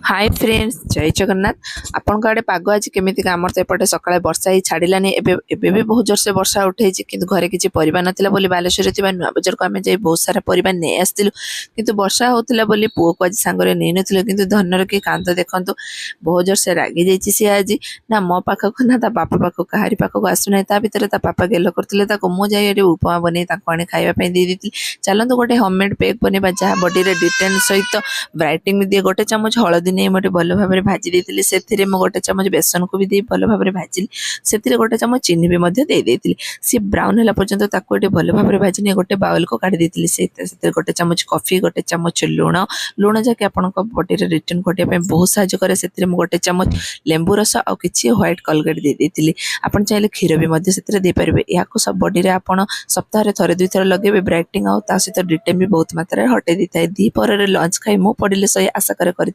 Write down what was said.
Hi friends जय जगन्नाथ। आपण आड़े पाग आज केमी आमर तो एपटे सकाଳେ वर्षा ही छाड़ानी एबे भी बहुत जोर से वर्षा उठे कि घरे किसी परिवा नाला बालेश्वर नुआ बजार को आम जा बहुत सारा परिवा नहीं आसलु कि वर्षा होता पुओ को आज सांगे नहीं नुँ कि धनर की कांद देखु बहुत जोर से रागी जाइए सी आज ना मो पाखक ना ता पापा पाखक कहारी पाखक आसुना ता भर ता पापा गेल करते मुझे उपमा बन खाइबापी देती चलतु गोटे होममेड पेक बनवा जहाँ बडी डिटेन सहित ब्राइटिंग दिए गोटे चामच हलदी नहीं मोटे भल भाव भाजी देती से गोटे चामच बेसन को भी दे भल भाव भाजिली से गोटे चामच चीनी भी देती सी ब्राउन है पर्यटन ताको भल भाव भाजी नहीं गोटे बाउल को काढ़ी देती से गोटे चामच कॉफी गोटे चामच लुण लुण जहाँकि आप बडी रिटर्न करने बहुत साहय करे से गोटे चामच लेंबू रस आ कि व्हाइट कलगेट दे देती आप चाहिए क्षीर भी दे पारे या सब बडी आप सप्ताह थे दुई थर लगे ब्राइटिंग आ सहित डिटेन भी बहुत मात्रा हटे दी था दीपर लंच खाई मु पड़े सही आशा करे